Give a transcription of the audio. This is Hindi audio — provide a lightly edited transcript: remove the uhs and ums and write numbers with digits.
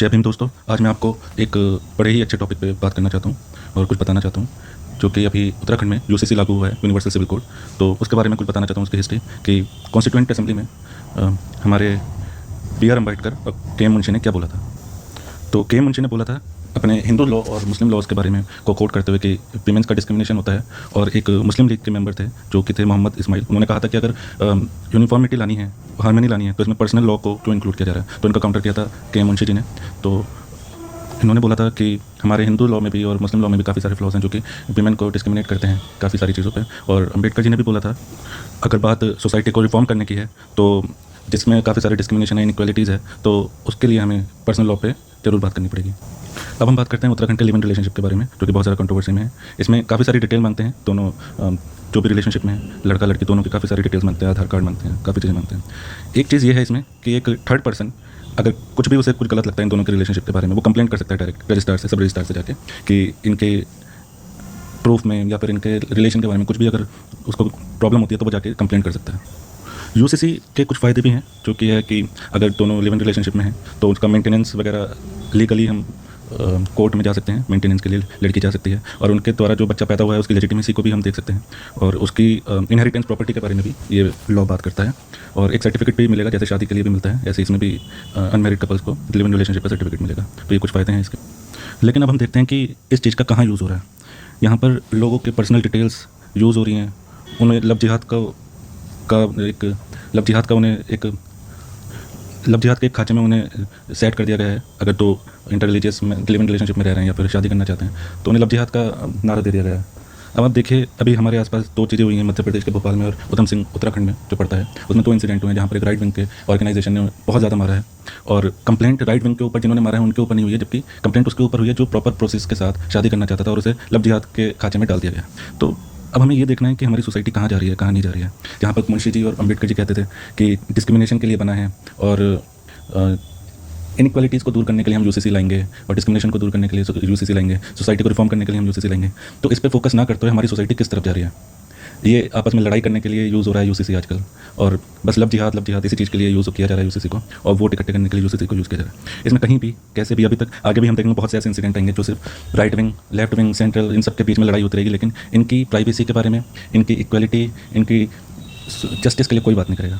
जय भीम दोस्तों। आज मैं आपको एक बड़े ही अच्छे टॉपिक पे बात करना चाहता हूँ और कुछ बताना चाहता हूँ, जो कि अभी उत्तराखंड में यूसीसी लागू हुआ है, यूनिवर्सल सिविल कोड। तो उसके बारे में कुछ बताना चाहता हूँ, उसकी हिस्ट्री कि कॉन्स्टिट्यूएंट असेंबली में हमारे बी.आर. अम्बेडकर और के.एम. मुंशी ने क्या बोला था। तो के.एम. मुंशी ने बोला था अपने हिंदू लॉ और मुस्लिम लॉज के बारे में को कोट करते हुए कि वीमेंस का डिस्क्रिमिनेशन होता है। और एक मुस्लिम लीग के मेंबर थे जो कि थे मोहम्मद इस्माइल, उन्होंने कहा था कि अगर यूनिफॉर्मिटी लानी है, हार्मनी लानी है, तो इसमें पर्सनल लॉ को क्यों इंक्लूड किया जा रहा है। तो इनका काउंटर किया था के.एम. मुंशी जी ने। तो इन्होंने बोला था कि हमारे हिंदू लॉ में भी और मुस्लिम लॉ में भी काफ़ी सारे फ्लॉज हैं जो कि वीमेन को डिस्क्रिमिनेट करते हैं काफ़ी सारी चीज़ों पे। और अम्बेडकर जी ने भी बोला था अगर बात सोसाइटी को रिफॉर्म करने की है, तो जिसमें काफ़ी सारे डिस्क्रिमिनेशन है, इनइक्वालिटीज़ है, तो उसके लिए हमें पर्सनल लॉ पे जरूर बात करनी पड़ेगी। अब हम बात करते हैं उत्तराखंड के लिव इन रिलेशनशिप के बारे में, जो कि बहुत ज़्यादा कंट्रोवर्सी में है। इसमें काफ़ी सारी डिटेल मांगते हैं दोनों, जो भी रिलेशनशिप में है, लड़का लड़की दोनों की काफ़ी सारी डिटेल्स मांगते हैं, आधार कार्ड मांगते हैं, काफ़ी चीज़ें मांगते हैं। एक चीज़ ये है इसमें कि एक थर्ड पर्सन अगर कुछ भी उसे कुछ गलत लगता है इन दोनों के रिलेशनशिप के बारे में, वो कंप्लेंट कर सकता है डायरेक्ट रजिस्ट्रार से, सब रजिस्ट्रार से जाके, कि इनके प्रूफ में या फिर इनके रिलेशन के बारे में कुछ भी अगर उसको प्रॉब्लम होती है तो वो जाके कंप्लेंट कर सकता है। यूसीसी के कुछ फ़ायदे भी हैं, जो कि है कि अगर दोनों लिव इन रिलेशनशिप में हैं तो उसका मेंटेनेंस वगैरह लीगली हम कोर्ट में जा सकते हैं, मेंटेनेंस के लिए लड़की जा सकती है, और उनके द्वारा जो बच्चा पैदा हुआ है उसकी लेजिटिमेसी को भी हम देख सकते हैं, और उसकी इनहेरिटेंस प्रॉपर्टी के बारे में भी ये लॉ बात करता है। और एक सर्टिफिकेट भी मिलेगा, जैसे शादी के लिए भी मिलता है, ऐसे इसमें भी अनमैरिड कपल्स को लिव इन रिलेशनशिप का सर्टिफिकेट मिलेगा। तो ये कुछ फ़ायदे हैं इसके। लेकिन अब हम देखते हैं कि इस चीज़ का कहाँ यूज़ हो रहा है। यहाँ पर लोगों के पर्सनल डिटेल्स यूज़ हो रही हैं, उन्हें लव जिहाद के एक खाचे में उन्हें सेट कर दिया गया है। अगर तो इंटर रिलीजियस में लिव इन रिलेशनशिप में रह रहे हैं या फिर शादी करना चाहते हैं तो उन्हें लव जिहाद का नारा दे दिया गया है। अब आप देखिए, अभी हमारे आसपास दो चीज़ें हुई हैं, मध्य प्रदेश के भोपाल में और उधम सिंह उत्तराखंड में जो पड़ता है, उसमें दो इंसिडेंट हुए हैं जहाँ पर एक राइट विंग के ऑर्गेनाइजेशन ने बहुत ज़्यादा मारा है, और कंप्लेंट राइट विंग के ऊपर जिन्होंने मारा है उनके ऊपर नहीं हुई है, जबकि कंप्लेंट उसके ऊपर हुई है जो प्रॉपर प्रोसेस के साथ शादी करना चाहता था और उसे लव जिहाद के खाचे में डाल दिया गया। तो अब हमें ये देखना है कि हमारी सोसाइटी कहाँ जा रही है, कहाँ नहीं जा रही है। जहाँ पर मुंशी जी और अम्बेडकर जी कहते थे कि डिस्क्रिमिनेशन के लिए बना है और इनइक्वालिटीज़ को दूर करने के लिए हम यूसीसी लाएंगे, और डिस्क्रिमिनेशन को दूर करने के लिए यूसीसी लाएंगे, सोसाइटी को रिफॉर्म करने के लिए हम यूसीसी लाएंगे, तो इस पर फोकस ना करते हुए हमारी सोसाइटी किस तरफ जा रही है। ये आपस में लड़ाई करने के लिए यूज़ हो रहा है यूसीसी आजकल, और बस लव जिहाद इसी चीज़ के लिए यूज़ किया जा रहा है यूसीसी को, और वोट इकट्ठे करने के लिए यूसीसी को यूज़ किया जा रहा है। इसमें कहीं भी कैसे भी अभी तक आगे भी हम देखेंगे बहुत से ऐसे इंसिडेंट आएंगे जो सिर्फ right wing, left wing, central, इन सब के बीच में लड़ाई होती रहेगी, लेकिन इनकी प्राइवेसी के बारे में, इनकी इक्वालिटी, इनकी जस्टिस के लिए कोई बात नहीं करेगा।